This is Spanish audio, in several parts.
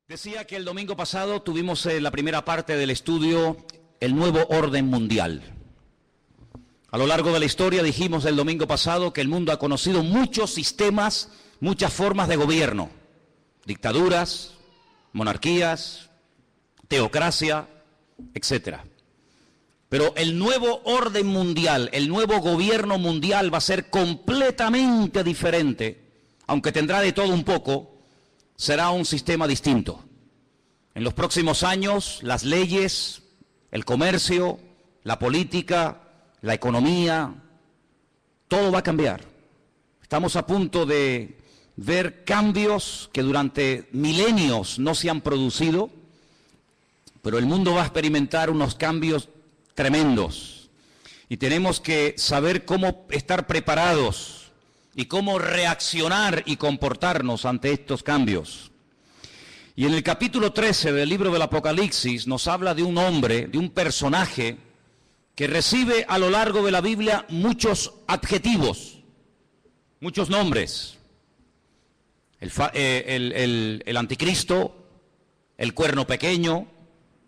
Decía que el domingo pasado tuvimos la primera parte del estudio, el nuevo orden mundial. A lo largo de la historia dijimos el domingo pasado que el mundo ha conocido muchos sistemas, muchas formas de gobierno, dictaduras, monarquías, teocracia, etc. Pero el nuevo orden mundial, el nuevo gobierno mundial va a ser completamente diferente, aunque tendrá de todo un poco. Será un sistema distinto. En los próximos años, las leyes, el comercio, la política, la economía, todo va a cambiar. Estamos a punto de ver cambios que durante milenios no se han producido, pero el mundo va a experimentar unos cambios tremendos. Y tenemos que saber cómo estar preparados y cómo reaccionar y comportarnos ante estos cambios. Y en el capítulo 13 del libro del Apocalipsis nos habla de un hombre, de un personaje que recibe a lo largo de la Biblia muchos adjetivos, muchos nombres. El anticristo, el cuerno pequeño,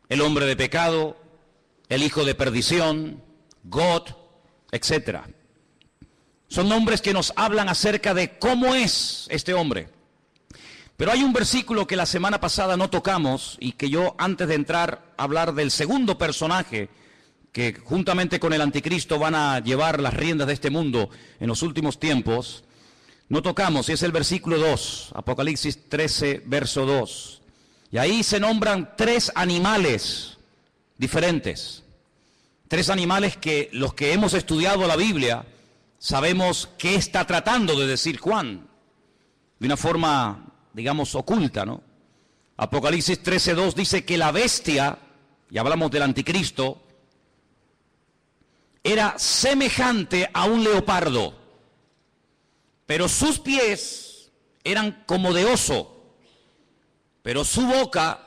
el hombre de pecado, el hijo de perdición, God, etcétera. Son nombres que nos hablan acerca de cómo es este hombre. Pero hay un versículo que la semana pasada no tocamos y que yo, antes de entrar a hablar del segundo personaje que juntamente con el anticristo van a llevar las riendas de este mundo en los últimos tiempos, no tocamos, y es el versículo 2, Apocalipsis 13, verso 2. Y ahí se nombran tres animales diferentes. Tres animales que los que hemos estudiado la Biblia sabemos qué está tratando de decir Juan, de una forma, digamos, oculta, ¿no? Apocalipsis 13:2 dice que la bestia, y hablamos del anticristo, era semejante a un leopardo, pero sus pies eran como de oso, pero su boca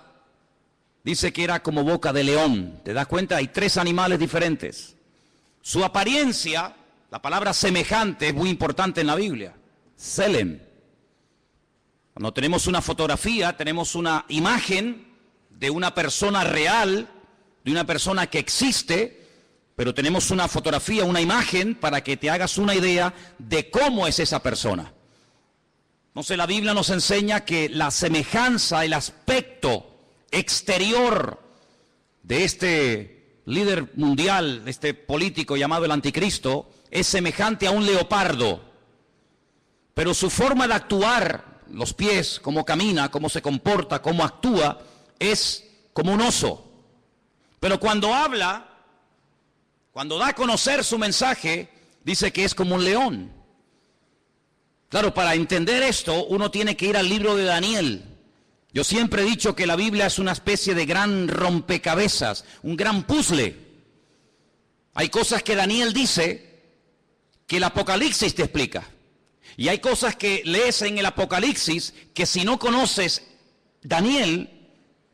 dice que era como boca de león. ¿Te das cuenta? Hay tres animales diferentes. Su apariencia, la palabra semejante es muy importante en la Biblia. Selem. Cuando tenemos una fotografía, tenemos una imagen de una persona real, de una persona que existe, pero tenemos una fotografía, una imagen para que te hagas una idea de cómo es esa persona. Entonces la Biblia nos enseña que la semejanza, el aspecto exterior de este líder mundial, de este político llamado el anticristo, es semejante a un leopardo, pero su forma de actuar, los pies, cómo camina, cómo se comporta, cómo actúa, es como un oso. Pero cuando habla, cuando da a conocer su mensaje, dice que es como un león. Claro, para entender esto, uno tiene que ir al libro de Daniel. Yo siempre he dicho que la Biblia es una especie de gran rompecabezas, un gran puzzle. Hay cosas que Daniel dice que el Apocalipsis te explica. Y hay cosas que lees en el Apocalipsis que si no conoces Daniel,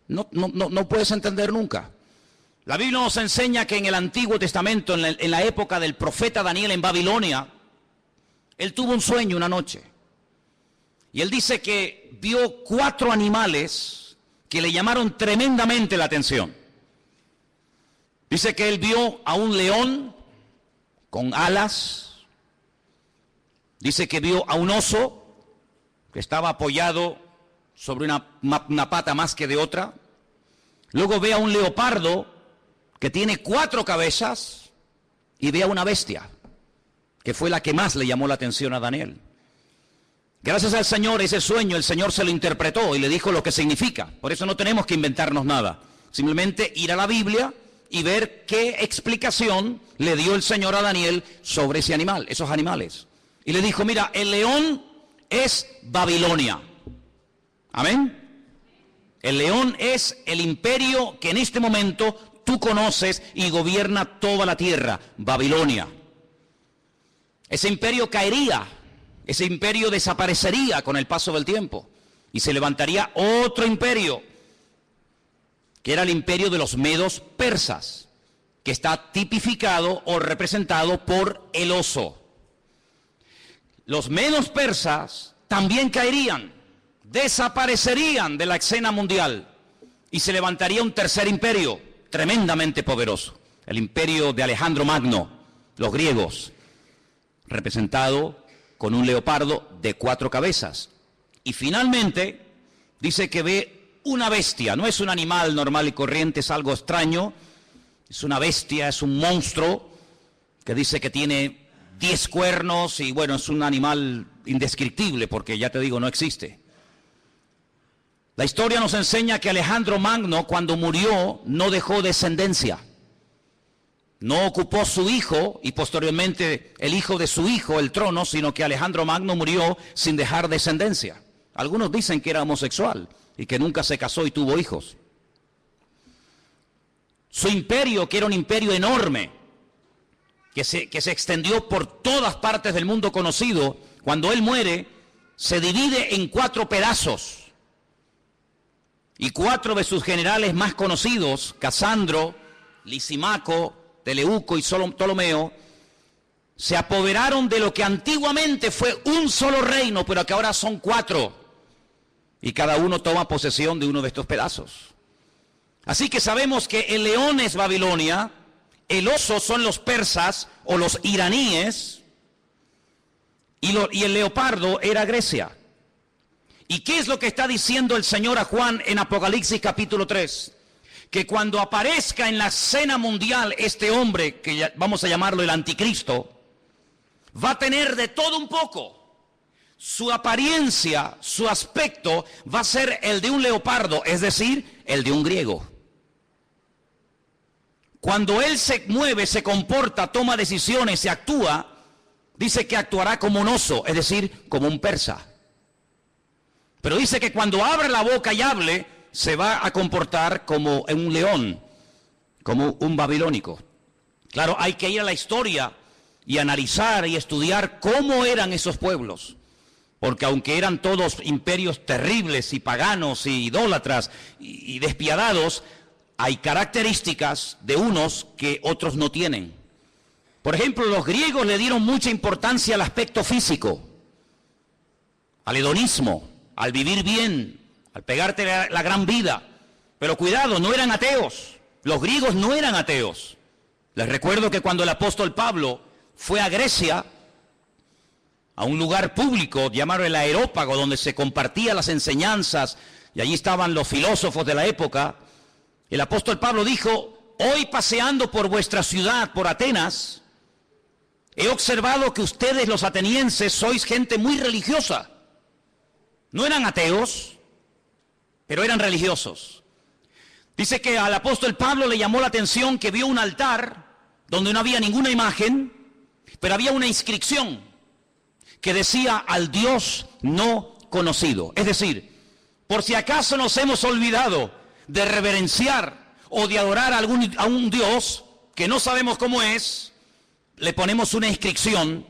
no puedes entender nunca. La Biblia nos enseña que en el Antiguo Testamento, en la época del profeta Daniel en Babilonia, él tuvo un sueño una noche. Y él dice que vio 4 animales que le llamaron tremendamente la atención. Dice que él vio a un león con alas. Dice que vio a un oso que estaba apoyado sobre una pata más que de otra. Luego ve a un leopardo que tiene 4 cabezas y ve a una bestia, que fue la que más le llamó la atención a Daniel. Gracias al Señor, ese sueño el Señor se lo interpretó y le dijo lo que significa. Por eso no tenemos que inventarnos nada. Simplemente ir a la Biblia y ver qué explicación le dio el Señor a Daniel sobre ese animal, esos animales. Y le dijo, mira, el león es Babilonia. Amén. El león es el imperio que en este momento tú conoces y gobierna toda la tierra, Babilonia. Ese imperio caería, ese imperio desaparecería con el paso del tiempo y se levantaría otro imperio, que era el imperio de los medos persas, que está tipificado o representado por el oso. Los medos persas también caerían, desaparecerían de la escena mundial y se levantaría un tercer imperio tremendamente poderoso, el imperio de Alejandro Magno, los griegos, representado con un leopardo de 4 cabezas. Y finalmente dice que ve una bestia, no es un animal normal y corriente, es algo extraño, es una bestia, es un monstruo que dice que tiene 10 cuernos y bueno, es un animal indescriptible porque ya te digo, no existe. La historia nos enseña que Alejandro Magno cuando murió no dejó descendencia. No ocupó su hijo y posteriormente el hijo de su hijo el trono, sino que Alejandro Magno murió sin dejar descendencia. Algunos dicen que era homosexual y que nunca se casó y tuvo hijos. Su imperio, que era un imperio enorme, que se extendió por todas partes del mundo conocido, cuando él muere, se divide en 4 pedazos. Y 4 de sus generales más conocidos, Casandro, Lisimaco, Teleuco y Ptolomeo, se apoderaron de lo que antiguamente fue un solo reino, pero que ahora son 4. Y cada uno toma posesión de uno de estos pedazos. Así que sabemos que el león es Babilonia, el oso son los persas o los iraníes, y el leopardo era Grecia. ¿Y qué es lo que está diciendo el Señor a Juan en Apocalipsis capítulo 3? Que cuando aparezca en la escena mundial este hombre, que vamos a llamarlo el anticristo, va a tener de todo un poco. Su apariencia, su aspecto va a ser el de un leopardo, es decir, el de un griego. Cuando él se mueve, se comporta, toma decisiones, se actúa, dice que actuará como un oso, es decir, como un persa. Pero dice que cuando abra la boca y hable, se va a comportar como un león, como un babilónico. Claro, hay que ir a la historia y analizar y estudiar cómo eran esos pueblos. Porque aunque eran todos imperios terribles y paganos y idólatras y despiadados, hay características de unos que otros no tienen. Por ejemplo, los griegos le dieron mucha importancia al aspecto físico, al hedonismo, al vivir bien, al pegarte la gran vida. Pero cuidado, no eran ateos. Los griegos no eran ateos. Les recuerdo que cuando el apóstol Pablo fue a Grecia, a un lugar público llamado el Areópago, donde se compartían las enseñanzas, y allí estaban los filósofos de la época, el apóstol Pablo dijo: hoy paseando por vuestra ciudad, por Atenas, he observado que ustedes los atenienses sois gente muy religiosa. No eran ateos, pero eran religiosos. Dice que al apóstol Pablo le llamó la atención que vio un altar donde no había ninguna imagen, pero había una inscripción que decía: al Dios no conocido. Es decir, por si acaso nos hemos olvidado de reverenciar o de adorar a un Dios que no sabemos cómo es, le ponemos una inscripción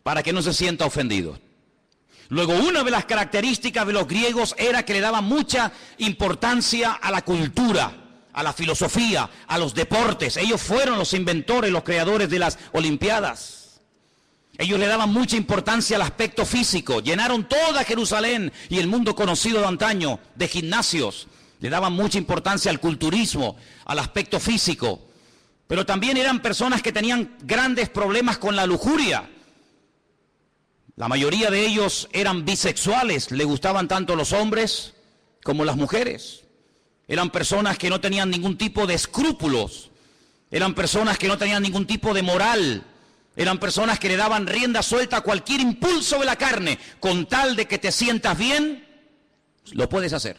para que no se sienta ofendido. Luego, una de las características de los griegos era que le daban mucha importancia a la cultura, a la filosofía, a los deportes. Ellos fueron los inventores, los creadores de las Olimpiadas. Ellos le daban mucha importancia al aspecto físico. Llenaron toda Jerusalén y el mundo conocido de antaño de gimnasios. Le daban mucha importancia al culturismo, al aspecto físico. Pero también eran personas que tenían grandes problemas con la lujuria. La mayoría de ellos eran bisexuales, le gustaban tanto los hombres como las mujeres. Eran personas que no tenían ningún tipo de escrúpulos, eran personas que no tenían ningún tipo de moral, eran personas que le daban rienda suelta a cualquier impulso de la carne, con tal de que te sientas bien, lo puedes hacer.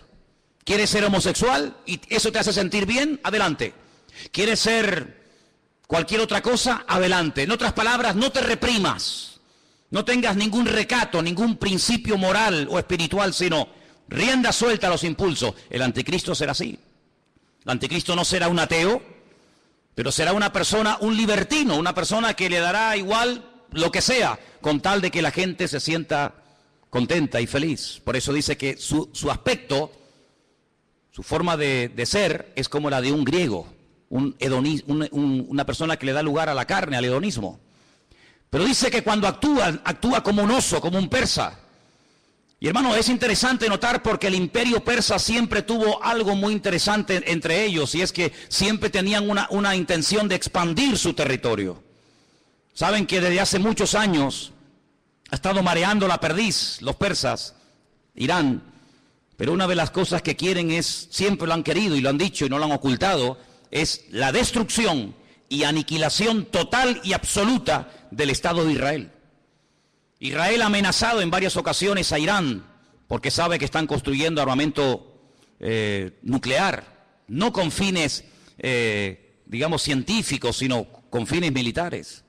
¿Quieres ser homosexual y eso te hace sentir bien? Adelante. ¿Quieres ser cualquier otra cosa? Adelante. En otras palabras, no te reprimas. No tengas ningún recato, ningún principio moral o espiritual, sino rienda suelta a los impulsos. El anticristo será así. El anticristo no será un ateo, pero será una persona, un libertino, una persona que le dará igual lo que sea, con tal de que la gente se sienta contenta y feliz. Por eso dice que su aspecto, su forma de ser es como la de un griego, una persona que le da lugar a la carne, al hedonismo. Pero dice que cuando actúa como un oso, como un persa. Y hermano, es interesante notar porque el imperio persa siempre tuvo algo muy interesante entre ellos, y es que siempre tenían una intención de expandir su territorio. Saben que desde hace muchos años ha estado mareando la perdiz los persas, Irán, pero una de las cosas que quieren es, siempre lo han querido y lo han dicho y no lo han ocultado, es la destrucción y aniquilación total y absoluta del Estado de Israel. Israel ha amenazado en varias ocasiones a Irán porque sabe que están construyendo armamento nuclear, no con fines, digamos, científicos, sino con fines militares.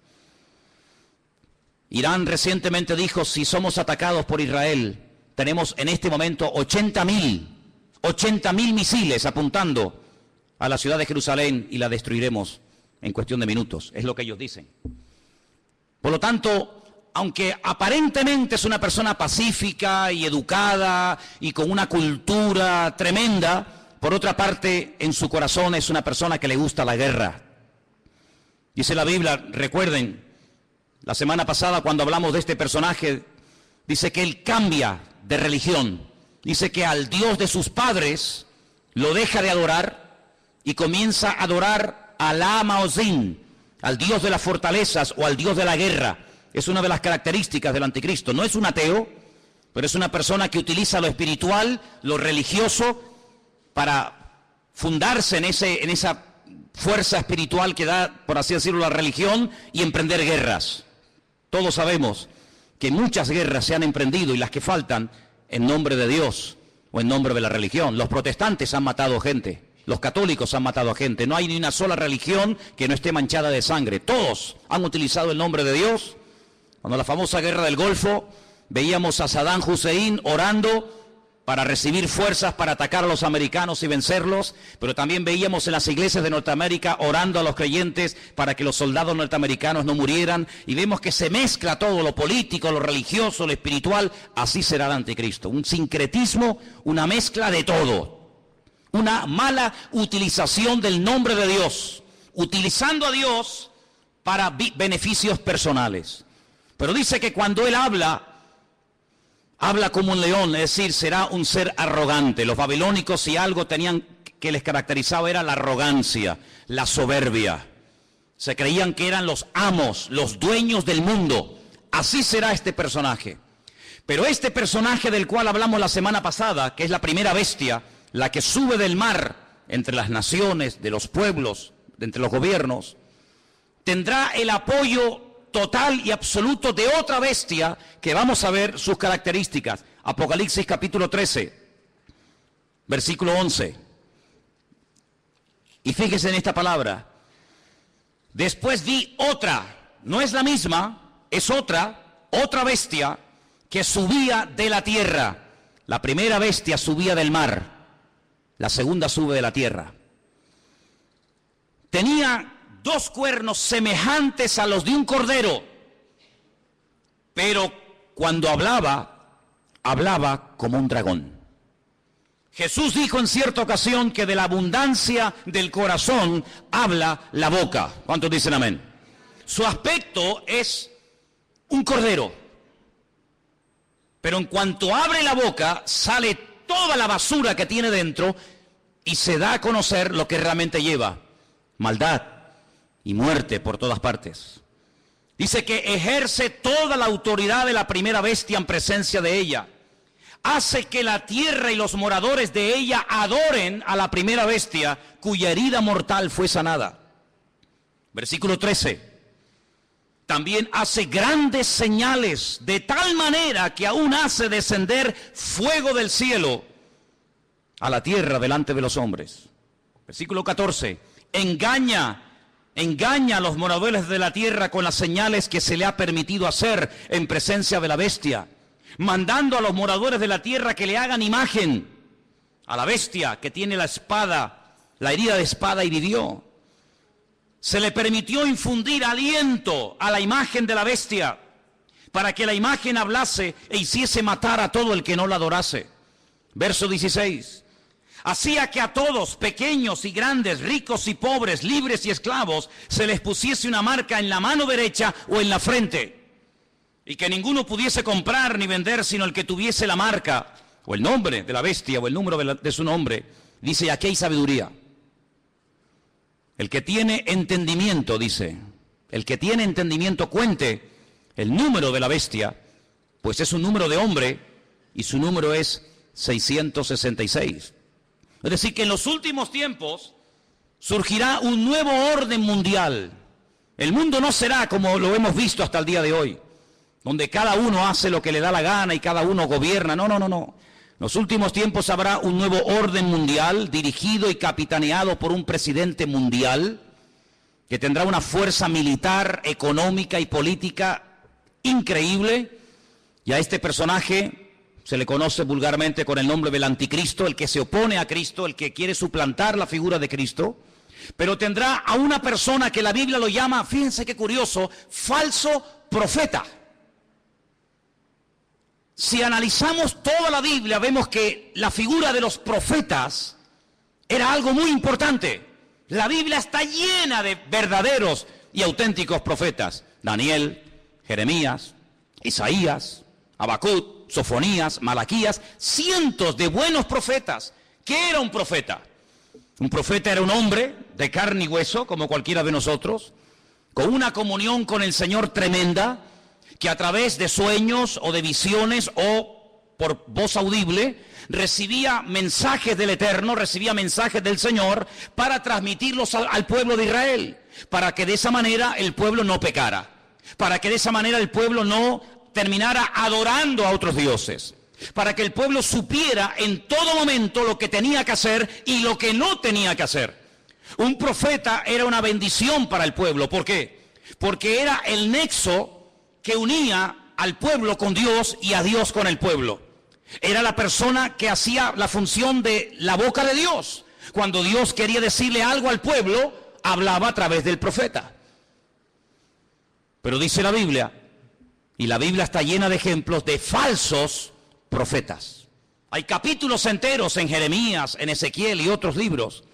Irán recientemente dijo, si somos atacados por Israel, tenemos en este momento 80.000 misiles apuntando a la ciudad de Jerusalén y la destruiremos en cuestión de minutos, es lo que ellos dicen. Por lo tanto, aunque aparentemente es una persona pacífica y educada y con una cultura tremenda, por otra parte, en su corazón es una persona que le gusta la guerra. Dice la Biblia, recuerden, la semana pasada cuando hablamos de este personaje, dice que él cambia de religión. Dice que al Dios de sus padres lo deja de adorar y comienza a adorar a Alá Maozín, al Dios de las fortalezas o al Dios de la guerra. Es una de las características del anticristo. No es un ateo, pero es una persona que utiliza lo espiritual, lo religioso, para fundarse en esa fuerza espiritual que da, por así decirlo, la religión y emprender guerras. Todos sabemos que muchas guerras se han emprendido y las que faltan en nombre de Dios o en nombre de la religión. Los protestantes han matado gente. Los católicos han matado a gente. No hay ni una sola religión que no esté manchada de sangre. Todos han utilizado el nombre de Dios. Cuando la famosa guerra del Golfo, veíamos a Saddam Hussein orando para recibir fuerzas para atacar a los americanos y vencerlos, pero también veíamos en las iglesias de Norteamérica orando a los creyentes para que los soldados norteamericanos no murieran, y vemos que se mezcla todo, lo político, lo religioso, lo espiritual. Así será el anticristo, un sincretismo, una mezcla de todo. Una mala utilización del nombre de Dios, utilizando a Dios para beneficios personales. Pero dice que cuando él habla como un león, es decir, será un ser arrogante. Los babilónicos, si algo tenían que les caracterizaba, era la arrogancia, la soberbia. Se creían que eran los amos, los dueños del mundo. Así será este personaje. Pero este personaje del cual hablamos la semana pasada, que es la primera bestia, la que sube del mar entre las naciones, de los pueblos, de entre los gobiernos, tendrá el apoyo total y absoluto de otra bestia que vamos a ver sus características. Apocalipsis capítulo 13, versículo 11. Y fíjese en esta palabra. Después vi otra, no es la misma, es otra bestia que subía de la tierra. La primera bestia subía del mar. La segunda sube de la tierra. Tenía 2 cuernos semejantes a los de un cordero, pero cuando hablaba como un dragón. Jesús dijo en cierta ocasión que de la abundancia del corazón habla la boca. ¿Cuántos dicen amén? Su aspecto es un cordero, pero en cuanto abre la boca sale toda la basura que tiene dentro y se da a conocer lo que realmente lleva: maldad y muerte por todas partes. Dice que ejerce toda la autoridad de la primera bestia en presencia de ella. Hace que la tierra y los moradores de ella adoren a la primera bestia, cuya herida mortal fue sanada. Versículo 13. También hace grandes señales, de tal manera que aún hace descender fuego del cielo a la tierra delante de los hombres. Versículo 14. Engaña a los moradores de la tierra con las señales que se le ha permitido hacer en presencia de la bestia, mandando a los moradores de la tierra que le hagan imagen a la bestia que tiene la espada, la herida de espada, y vivió. Se le permitió infundir aliento a la imagen de la bestia para que la imagen hablase e hiciese matar a todo el que no la adorase. Verso 16. Hacía que a todos, pequeños y grandes, ricos y pobres, libres y esclavos, se les pusiese una marca en la mano derecha o en la frente. y que ninguno pudiese comprar ni vender sino el que tuviese la marca o el nombre de la bestia o el número de su nombre. Dice, y aquí hay sabiduría. El que tiene entendimiento, dice, el que tiene entendimiento cuente el número de la bestia, pues es un número de hombre y su número es 666. Es decir, que en los últimos tiempos surgirá un nuevo orden mundial. El mundo no será como lo hemos visto hasta el día de hoy, donde cada uno hace lo que le da la gana y cada uno gobierna. No. En los últimos tiempos habrá un nuevo orden mundial dirigido y capitaneado por un presidente mundial que tendrá una fuerza militar, económica y política increíble. Y a este personaje se le conoce vulgarmente con el nombre del anticristo, el que se opone a Cristo, el que quiere suplantar la figura de Cristo. Pero tendrá a una persona que la Biblia lo llama, fíjense qué curioso, falso profeta. Si analizamos toda la Biblia, vemos que la figura de los profetas era algo muy importante. La Biblia está llena de verdaderos y auténticos profetas. Daniel, Jeremías, Isaías, Habacuc, Sofonías, Malaquías, cientos de buenos profetas. ¿Qué era un profeta? Un profeta era un hombre de carne y hueso, como cualquiera de nosotros, con una comunión con el Señor tremenda, que a través de sueños o de visiones o por voz audible recibía mensajes del Eterno, recibía mensajes del Señor para transmitirlos al pueblo de Israel, para que de esa manera el pueblo no pecara, para que de esa manera el pueblo no terminara adorando a otros dioses, para que el pueblo supiera en todo momento lo que tenía que hacer y lo que no tenía que hacer. Un profeta era una bendición para el pueblo. ¿Por qué? Porque era el nexo que unía al pueblo con Dios y a Dios con el pueblo. Era la persona que hacía la función de la boca de Dios. Cuando Dios quería decirle algo al pueblo, hablaba a través del profeta. Pero dice la Biblia, y la Biblia está llena de ejemplos de falsos profetas. Hay capítulos enteros en Jeremías, en Ezequiel y otros libros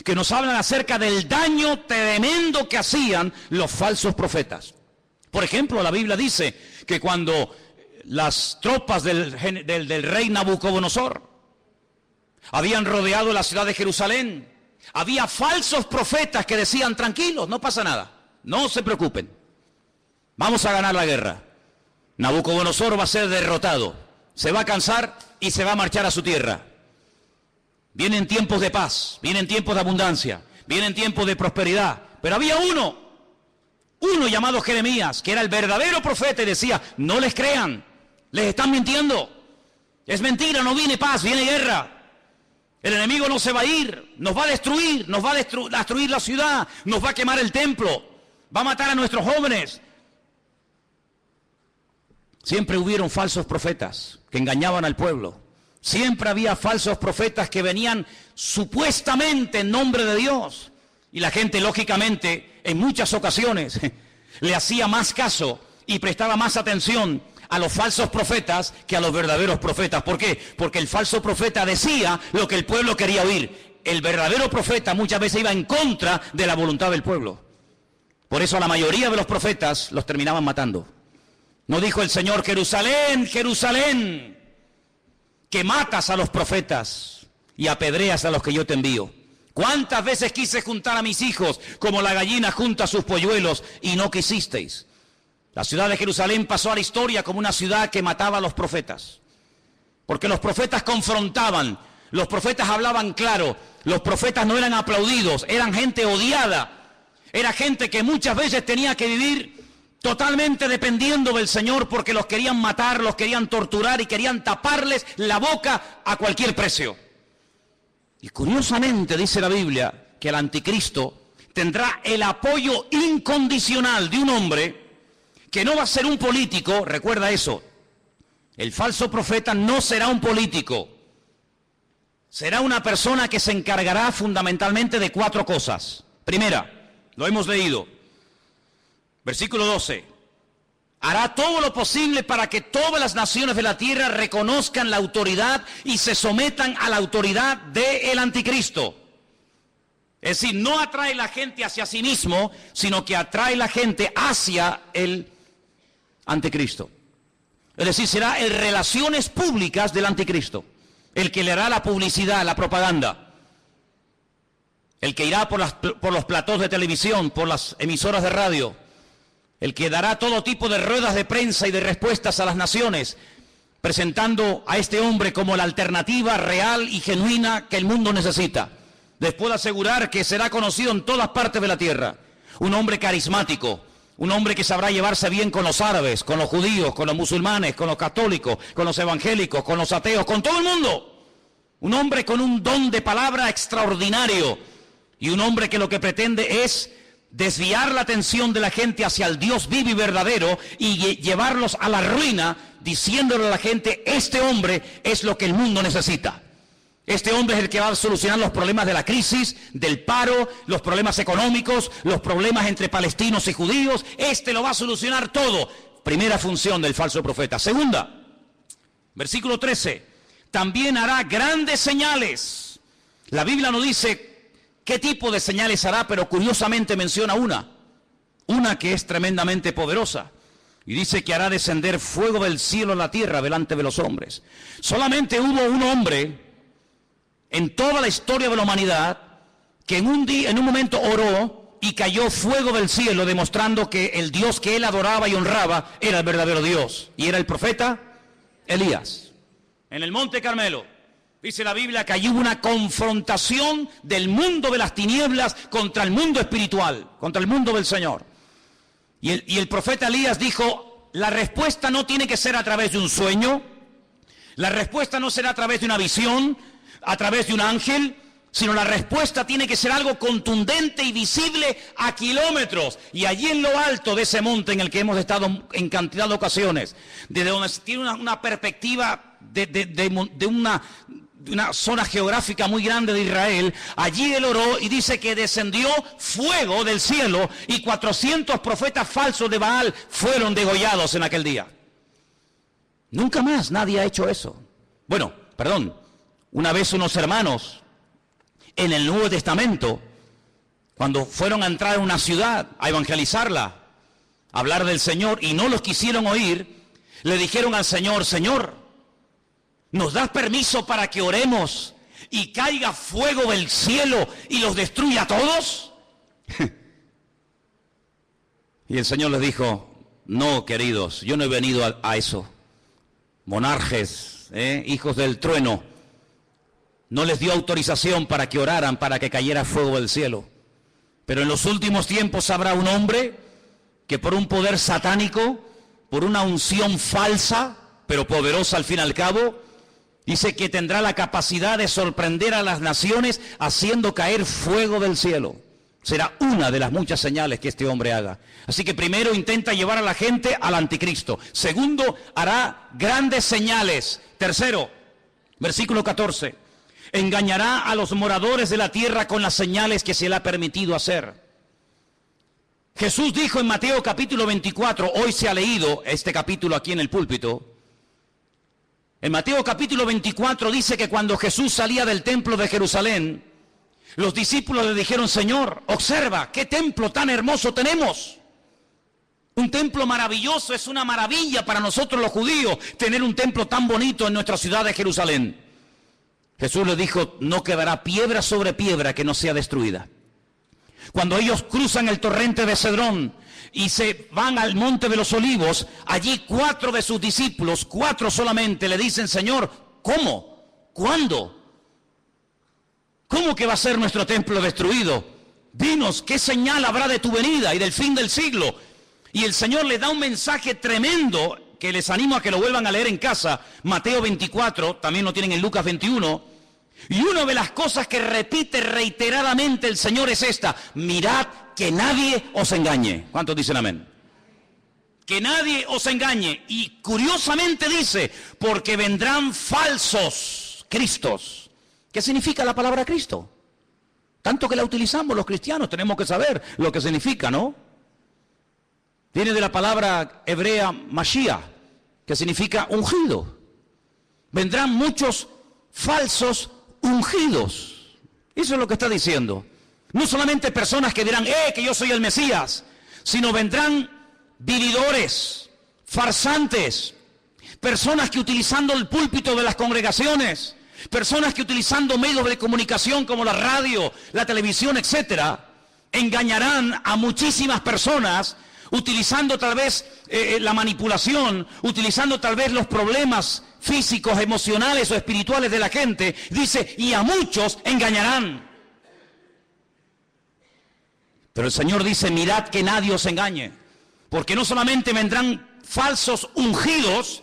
que nos hablan acerca del daño tremendo que hacían los falsos profetas. Por ejemplo, la Biblia dice que cuando las tropas del rey Nabucodonosor habían rodeado la ciudad de Jerusalén, había falsos profetas que decían, tranquilos, no pasa nada, no se preocupen, vamos a ganar la guerra. Nabucodonosor va a ser derrotado, se va a cansar y se va a marchar a su tierra. Vienen tiempos de paz, vienen tiempos de abundancia, vienen tiempos de prosperidad, pero había uno llamado Jeremías, que era el verdadero profeta y decía, no les crean, les están mintiendo, es mentira, no viene paz, viene guerra, el enemigo no se va a ir, nos va a destruir, nos va a destruir la ciudad, nos va a quemar el templo, va a matar a nuestros jóvenes. Siempre hubieron falsos profetas que engañaban al pueblo, siempre había falsos profetas que venían supuestamente en nombre de Dios, y la gente lógicamente en muchas ocasiones le hacía más caso y prestaba más atención a los falsos profetas que a los verdaderos profetas. ¿Por qué? Porque el falso profeta decía lo que el pueblo quería oír. El verdadero profeta muchas veces iba en contra de la voluntad del pueblo. Por eso a la mayoría de los profetas los terminaban matando. ¿No dijo el Señor, Jerusalén, Jerusalén, que matas a los profetas y apedreas a los que yo te envío? ¿Cuántas veces quise juntar a mis hijos como la gallina junta sus polluelos y no quisisteis? La ciudad de Jerusalén pasó a la historia como una ciudad que mataba a los profetas. Porque los profetas confrontaban, los profetas hablaban claro, los profetas no eran aplaudidos, eran gente odiada. Era gente que muchas veces tenía que vivir totalmente dependiendo del Señor porque los querían matar, los querían torturar y querían taparles la boca a cualquier precio. Y curiosamente dice la Biblia que el anticristo tendrá el apoyo incondicional de un hombre que no va a ser un político, recuerda eso. El falso profeta no será un político, será una persona que se encargará fundamentalmente de 4 cosas. Primera, lo hemos leído, versículo 12. Hará todo lo posible para que todas las naciones de la tierra reconozcan la autoridad y se sometan a la autoridad del anticristo. Es decir, no atrae la gente hacia sí mismo, sino que atrae la gente hacia el anticristo. Es decir, será el relaciones públicas del anticristo, el que le hará la publicidad, la propaganda, el que irá por los platós de televisión, por las emisoras de radio, el que dará todo tipo de ruedas de prensa y de respuestas a las naciones, presentando a este hombre como la alternativa real y genuina que el mundo necesita. Les puedo asegurar que será conocido en todas partes de la tierra. Un hombre carismático, un hombre que sabrá llevarse bien con los árabes, con los judíos, con los musulmanes, con los católicos, con los evangélicos, con los ateos, con todo el mundo. Un hombre con un don de palabra extraordinario y un hombre que lo que pretende es desviar la atención de la gente hacia el Dios vivo y verdadero y llevarlos a la ruina, diciéndole a la gente, este hombre es lo que el mundo necesita. Este hombre es el que va a solucionar los problemas de la crisis, del paro, los problemas económicos, los problemas entre palestinos y judíos. Este lo va a solucionar todo. Primera función del falso profeta. Segunda, versículo 13. También hará grandes señales. La Biblia no dice qué tipo de señales hará, pero curiosamente menciona una que es tremendamente poderosa. Y dice que hará descender fuego del cielo a la tierra delante de los hombres. Solamente hubo un hombre en toda la historia de la humanidad que en un momento oró y cayó fuego del cielo, demostrando que el Dios que él adoraba y honraba era el verdadero Dios. Y era el profeta Elías. En el Monte Carmelo, dice la Biblia que allí hubo una confrontación del mundo de las tinieblas contra el mundo espiritual, contra el mundo del Señor. Y el profeta Elías dijo, la respuesta no tiene que ser a través de un sueño, la respuesta no será a través de una visión, a través de un ángel, sino la respuesta tiene que ser algo contundente y visible a kilómetros. Y allí en lo alto de ese monte en el que hemos estado en cantidad de ocasiones, desde donde se tiene una perspectiva de una zona geográfica muy grande de Israel, allí él oró y dice que descendió fuego del cielo y 400 profetas falsos de Baal fueron degollados en aquel día. Nunca más nadie ha hecho eso. Bueno, perdón. Una vez unos hermanos en el Nuevo Testamento, cuando fueron a entrar a una ciudad a evangelizarla, a hablar del Señor y no los quisieron oír, le dijeron al Señor, Señor, ¿nos das permiso para que oremos y caiga fuego del cielo y los destruya a todos? Y el Señor les dijo, no, queridos, yo no he venido a eso. Monarjes, hijos del trueno, no les dio autorización para que oraran, para que cayera fuego del cielo. Pero en los últimos tiempos habrá un hombre que por un poder satánico, por una unción falsa, pero poderosa al fin y al cabo, dice que tendrá la capacidad de sorprender a las naciones haciendo caer fuego del cielo. Será una de las muchas señales que este hombre haga. Así que primero intenta llevar a la gente al anticristo. Segundo, hará grandes señales. Tercero, versículo 14. Engañará a los moradores de la tierra con las señales que se le ha permitido hacer. Jesús dijo en Mateo capítulo 24, hoy se ha leído este capítulo aquí en el púlpito. En Mateo capítulo 24 dice que cuando Jesús salía del templo de Jerusalén, los discípulos le dijeron, Señor, observa, qué templo tan hermoso tenemos. Un templo maravilloso, es una maravilla para nosotros los judíos tener un templo tan bonito en nuestra ciudad de Jerusalén. Jesús les dijo, no quedará piedra sobre piedra que no sea destruida. Cuando ellos cruzan el torrente de Cedrón y se van al monte de los olivos, allí 4 de sus discípulos, 4 solamente, le dicen, Señor, ¿cómo? ¿Cuándo? ¿Cómo que va a ser nuestro templo destruido? Dinos, ¿qué señal habrá de tu venida y del fin del siglo? Y el Señor les da un mensaje tremendo que les animo a que lo vuelvan a leer en casa. Mateo 24, también lo tienen en Lucas 21. Y una de las cosas que repite reiteradamente el Señor es esta: mirad que nadie os engañe. ¿Cuántos dicen amén? Que nadie os engañe. Y curiosamente dice, porque vendrán falsos cristos. ¿Qué significa la palabra Cristo? Tanto que la utilizamos los cristianos, tenemos que saber lo que significa, ¿no? Viene de la palabra hebrea Mashiach, que significa ungido. Vendrán muchos falsos ungidos. Eso es lo que está diciendo. No solamente personas que dirán, que yo soy el Mesías, sino vendrán vividores, farsantes, Personas que utilizando el púlpito de las congregaciones, personas que utilizando medios de comunicación como la radio, la televisión, etcétera, engañarán a muchísimas personas utilizando tal vez la manipulación, utilizando tal vez los problemas físicos, emocionales o espirituales de la gente. Dice, y a muchos engañarán. Pero el Señor dice, mirad que nadie os engañe, porque no solamente vendrán falsos ungidos,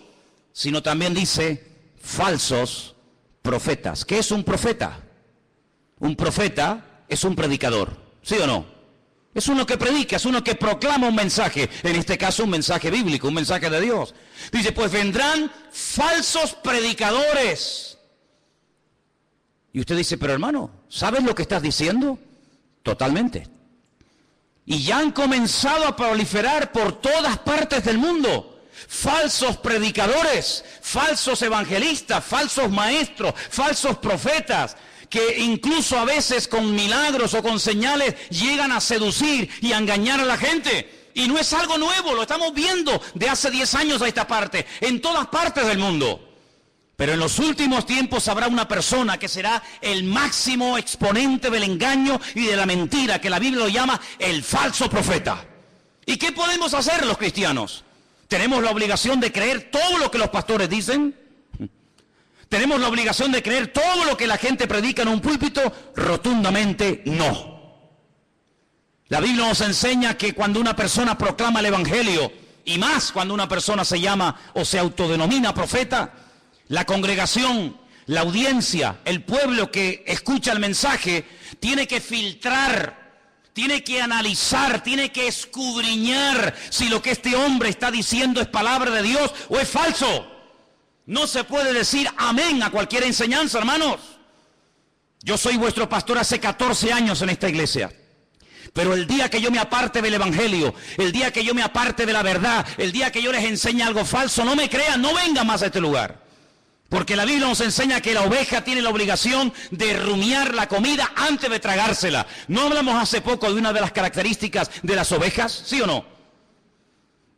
sino también dice, falsos profetas. ¿Qué es un profeta? Un profeta es un predicador, ¿sí o no? Es uno que predica, es uno que proclama un mensaje, en este caso un mensaje bíblico, un mensaje de Dios. Dice, pues vendrán falsos predicadores. Y usted dice, pero hermano, ¿sabes lo que estás diciendo? Totalmente. Y ya han comenzado a proliferar por todas partes del mundo. Falsos predicadores, falsos evangelistas, falsos maestros, falsos profetas, que incluso a veces con milagros o con señales llegan a seducir y a engañar a la gente. Y no es algo nuevo, lo estamos viendo de hace 10 años a esta parte, en todas partes del mundo. Pero en los últimos tiempos habrá una persona que será el máximo exponente del engaño y de la mentira, que la Biblia lo llama el falso profeta. ¿Y qué podemos hacer los cristianos? ¿Tenemos la obligación de creer todo lo que los pastores dicen? ¿Tenemos la obligación de creer todo lo que la gente predica en un púlpito? Rotundamente no. La Biblia nos enseña que cuando una persona proclama el evangelio, y más cuando una persona se llama o se autodenomina profeta, la congregación, la audiencia, el pueblo que escucha el mensaje, tiene que filtrar, tiene que analizar, tiene que escudriñar si lo que este hombre está diciendo es palabra de Dios o es falso. No se puede decir amén a cualquier enseñanza, hermanos. Yo soy vuestro pastor hace 14 años en esta iglesia. Pero el día que yo me aparte del evangelio, el día que yo me aparte de la verdad, el día que yo les enseñe algo falso, no me crean, no vengan más a este lugar. Porque la Biblia nos enseña que la oveja tiene la obligación de rumiar la comida antes de tragársela. ¿No hablamos hace poco de una de las características de las ovejas? ¿Sí o no?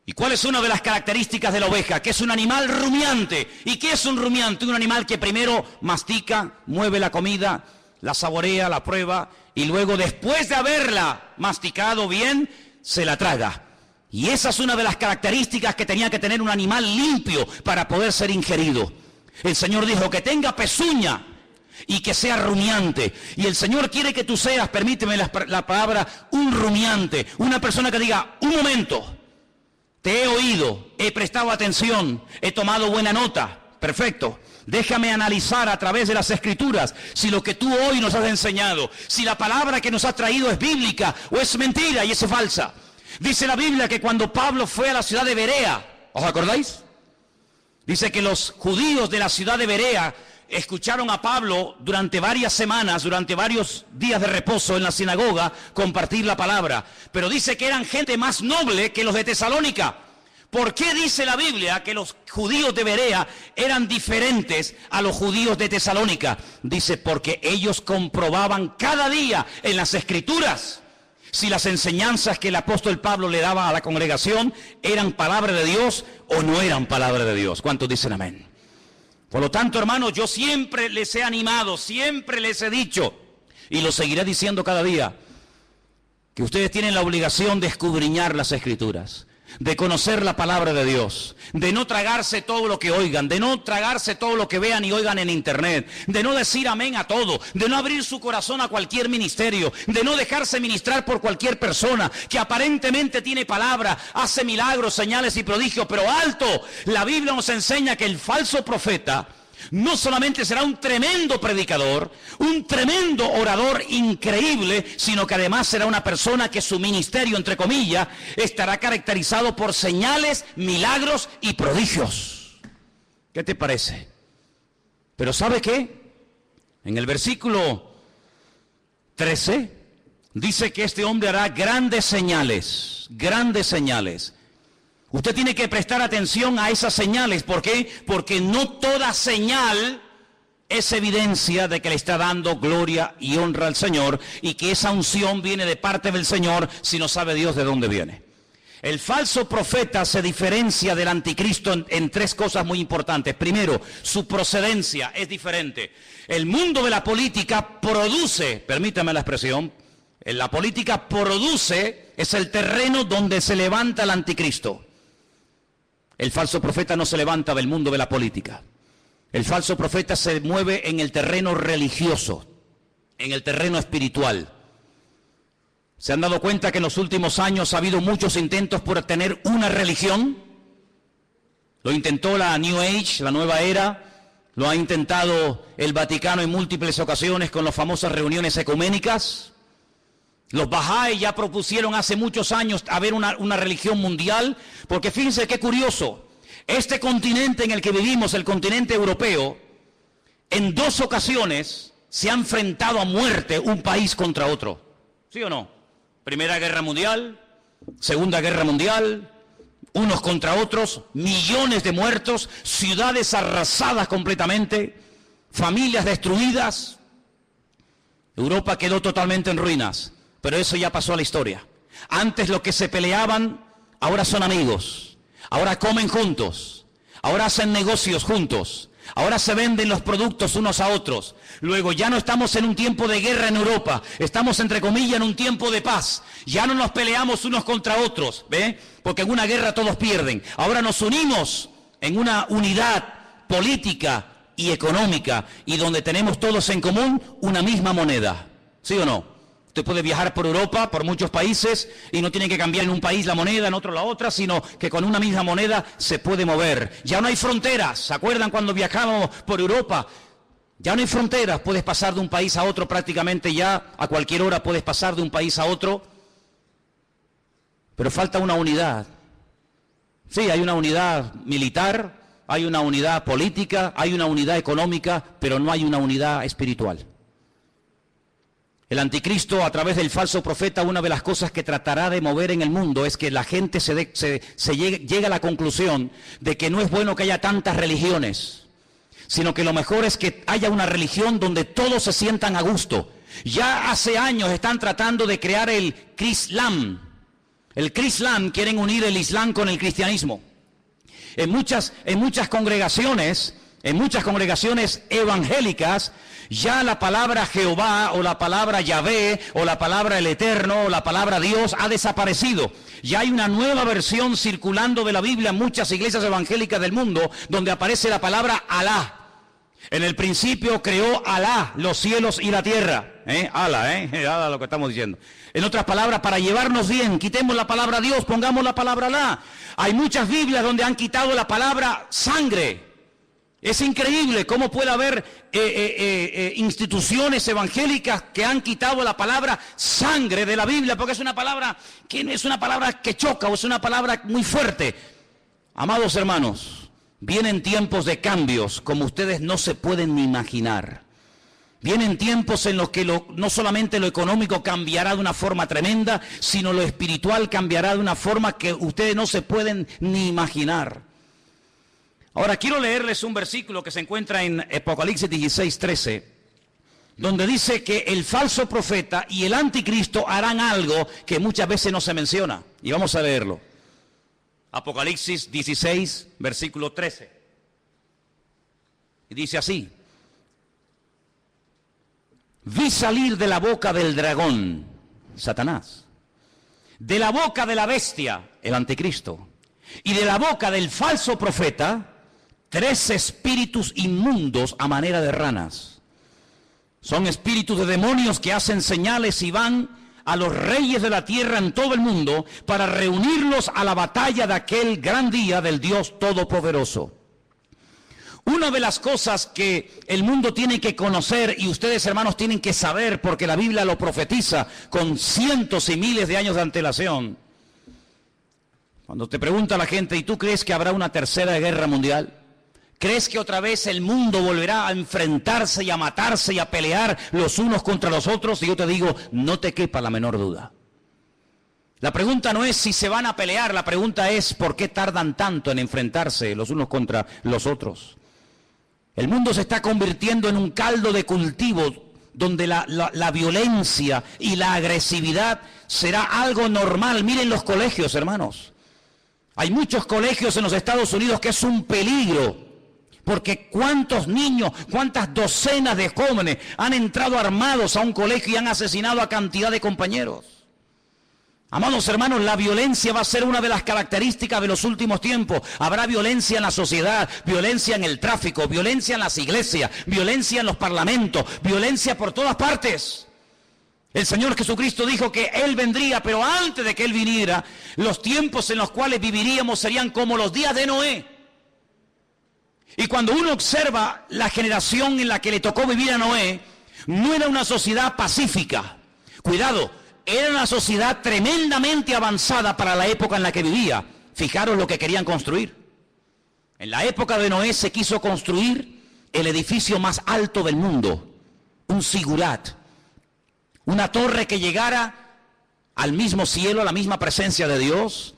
¿Y cuál es una de las características de la oveja? Que es un animal rumiante. ¿Y qué es un rumiante? Un animal que primero mastica, mueve la comida, la saborea, la prueba, y luego después de haberla masticado bien, se la traga. Y esa es una de las características que tenía que tener un animal limpio para poder ser ingerido. El Señor dijo que tenga pezuña y que sea rumiante. Y el Señor quiere que tú seas, permíteme la palabra, un rumiante. Una persona que diga, un momento, te he oído, he prestado atención, he tomado buena nota. Perfecto. Déjame analizar a través de las Escrituras si lo que tú hoy nos has enseñado, si la palabra que nos has traído es bíblica o es mentira y es falsa. Dice la Biblia que cuando Pablo fue a la ciudad de Berea, ¿os acordáis? Dice que los judíos de la ciudad de Berea escucharon a Pablo durante varias semanas, durante varios días de reposo en la sinagoga, compartir la palabra. Pero dice que eran gente más noble que los de Tesalónica. ¿Por qué dice la Biblia que los judíos de Berea eran diferentes a los judíos de Tesalónica? Dice, porque ellos comprobaban cada día en las Escrituras si las enseñanzas que el apóstol Pablo le daba a la congregación eran palabra de Dios o no eran palabra de Dios. ¿Cuántos dicen amén? Por lo tanto, hermanos, yo siempre les he animado, siempre les he dicho, y lo seguiré diciendo cada día, que ustedes tienen la obligación de escudriñar las Escrituras, de conocer la palabra de Dios, de no tragarse todo lo que oigan, de no tragarse todo lo que vean y oigan en internet, de no decir amén a todo, de no abrir su corazón a cualquier ministerio, de no dejarse ministrar por cualquier persona que aparentemente tiene palabra, hace milagros, señales y prodigios, pero alto, la Biblia nos enseña que el falso profeta no solamente será un tremendo predicador, un tremendo orador increíble, sino que además será una persona que su ministerio, entre comillas, estará caracterizado por señales, milagros y prodigios. ¿Qué te parece? Pero ¿sabe qué? En el versículo 13 dice que este hombre hará grandes señales, grandes señales. Usted tiene que prestar atención a esas señales. ¿Por qué? Porque no toda señal es evidencia de que le está dando gloria y honra al Señor y que esa unción viene de parte del Señor si no sabe Dios de dónde viene. El falso profeta se diferencia del anticristo en tres cosas muy importantes. Primero, su procedencia es diferente. El mundo de la política produce, permítame la expresión, la política produce, es el terreno donde se levanta el anticristo. El falso profeta no se levanta del mundo de la política. El falso profeta se mueve en el terreno religioso, en el terreno espiritual. ¿Se han dado cuenta que en los últimos años ha habido muchos intentos por tener una religión? Lo intentó la New Age, la nueva era, lo ha intentado el Vaticano en múltiples ocasiones con las famosas reuniones ecuménicas. Los Bahá'í ya propusieron hace muchos años haber una religión mundial, porque fíjense qué curioso, este continente en el que vivimos, el continente europeo, en 2 ocasiones se ha enfrentado a muerte un país contra otro. ¿Sí o no? Primera Guerra Mundial, Segunda Guerra Mundial, unos contra otros, millones de muertos, ciudades arrasadas completamente, familias destruidas. Europa quedó totalmente en ruinas, pero eso ya pasó a la historia. Antes los que se peleaban, ahora son amigos, ahora comen juntos, ahora hacen negocios juntos. Ahora se venden los productos unos a otros. Luego ya no estamos en un tiempo de guerra en Europa. Estamos, entre comillas, en un tiempo de paz. Ya no nos peleamos unos contra otros, ¿ve? Porque en una guerra todos pierden. Ahora nos unimos en una unidad política y económica y donde tenemos todos en común una misma moneda. ¿Sí o no? Usted puede viajar por Europa, por muchos países, y no tiene que cambiar en un país la moneda, en otro la otra, sino que con una misma moneda se puede mover. Ya no hay fronteras. ¿Se acuerdan cuando viajábamos por Europa? Ya no hay fronteras. Puedes pasar de un país a otro prácticamente ya, a cualquier hora puedes pasar de un país a otro. Pero falta una unidad. Sí, hay una unidad militar, hay una unidad política, hay una unidad económica, pero no hay una unidad espiritual. El anticristo, a través del falso profeta, una de las cosas que tratará de mover en el mundo es que la gente llegue a la conclusión de que no es bueno que haya tantas religiones, sino que lo mejor es que haya una religión donde todos se sientan a gusto. Ya hace años están tratando de crear el Crislam. El Crislam, quieren unir el Islam con el cristianismo. En muchas congregaciones evangélicas, ya la palabra Jehová o la palabra Yahvé o la palabra el Eterno o la palabra Dios ha desaparecido. Ya hay una nueva versión circulando de la Biblia en muchas iglesias evangélicas del mundo donde aparece la palabra Alá. En el principio creó Alá los cielos y la tierra. Alá lo que estamos diciendo. En otras palabras, para llevarnos bien, quitemos la palabra Dios, pongamos la palabra Alá. Hay muchas Biblias donde han quitado la palabra sangre. Es increíble cómo puede haber instituciones evangélicas que han quitado la palabra sangre de la Biblia, porque es una palabra que choca o es una palabra muy fuerte. Amados hermanos, vienen tiempos de cambios como ustedes no se pueden ni imaginar. Vienen tiempos en los que no solamente lo económico cambiará de una forma tremenda, sino lo espiritual cambiará de una forma que ustedes no se pueden ni imaginar. Ahora quiero leerles un versículo que se encuentra en Apocalipsis 16:13, donde dice que el falso profeta y el anticristo harán algo que muchas veces no se menciona. Y vamos a leerlo. Apocalipsis 16, versículo 13. Y dice así: vi salir de la boca del dragón, Satanás, de la boca de la bestia, el anticristo, y de la boca del falso profeta, 3 espíritus inmundos a manera de ranas. Son espíritus de demonios que hacen señales y van a los reyes de la tierra en todo el mundo para reunirlos a la batalla de aquel gran día del Dios Todopoderoso. Una de las cosas que el mundo tiene que conocer y ustedes, hermanos, tienen que saber, porque la Biblia lo profetiza con cientos y miles de años de antelación. Cuando te pregunta la gente, ¿y tú crees que habrá una tercera guerra mundial? ¿Crees que otra vez el mundo volverá a enfrentarse y a matarse y a pelear los unos contra los otros? Y yo te digo, no te quepa la menor duda. La pregunta no es si se van a pelear, la pregunta es ¿por qué tardan tanto en enfrentarse los unos contra los otros? El mundo se está convirtiendo en un caldo de cultivo donde la violencia y la agresividad será algo normal. Miren los colegios, hermanos. Hay muchos colegios en los Estados Unidos que es un peligro, porque cuántos niños, cuántas docenas de jóvenes han entrado armados a un colegio y han asesinado a cantidad de compañeros. Amados hermanos, la violencia va a ser una de las características de los últimos tiempos. Habrá violencia en la sociedad, violencia en el tráfico, violencia en las iglesias, violencia en los parlamentos, violencia por todas partes. El Señor Jesucristo dijo que Él vendría, pero antes de que Él viniera, los tiempos en los cuales viviríamos serían como los días de Noé. Y cuando uno observa la generación en la que le tocó vivir a Noé, no era una sociedad pacífica. Cuidado, era una sociedad tremendamente avanzada para la época en la que vivía. Fijaros lo que querían construir. En la época de Noé se quiso construir el edificio más alto del mundo, un zigurat, una torre que llegara al mismo cielo, a la misma presencia de Dios,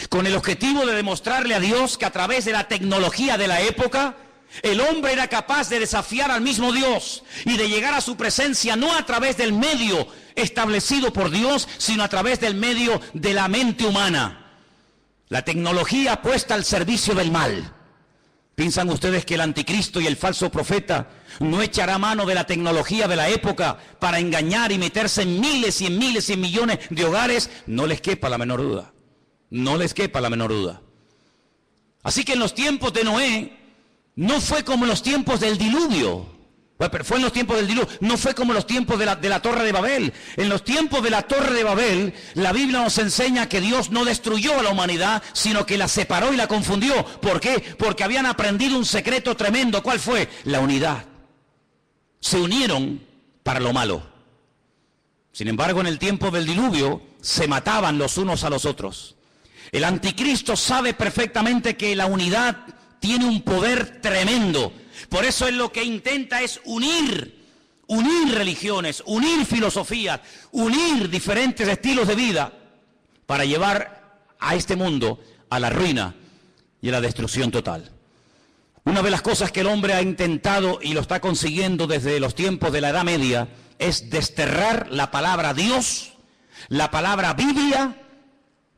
con el objetivo de demostrarle a Dios que a través de la tecnología de la época, el hombre era capaz de desafiar al mismo Dios y de llegar a su presencia no a través del medio establecido por Dios, sino a través del medio de la mente humana. La tecnología puesta al servicio del mal. ¿Piensan ustedes que el anticristo y el falso profeta no echará mano de la tecnología de la época para engañar y meterse en miles y en miles y en millones de hogares? No les quepa la menor duda. No les quepa la menor duda. Así que en los tiempos de Noé, no fue como en los tiempos del diluvio. Bueno, fue en los tiempos del diluvio, no fue como en los tiempos de la Torre de Babel. En los tiempos de la Torre de Babel, la Biblia nos enseña que Dios no destruyó a la humanidad, sino que la separó y la confundió. ¿Por qué? Porque habían aprendido un secreto tremendo. ¿Cuál fue? La unidad. Se unieron para lo malo. Sin embargo, en el tiempo del diluvio, se mataban los unos a los otros. El anticristo sabe perfectamente que la unidad tiene un poder tremendo. Por eso él lo que intenta es unir religiones, unir filosofías, unir diferentes estilos de vida para llevar a este mundo a la ruina y a la destrucción total. Una de las cosas que el hombre ha intentado y lo está consiguiendo desde los tiempos de la Edad Media es desterrar la palabra Dios, la palabra Biblia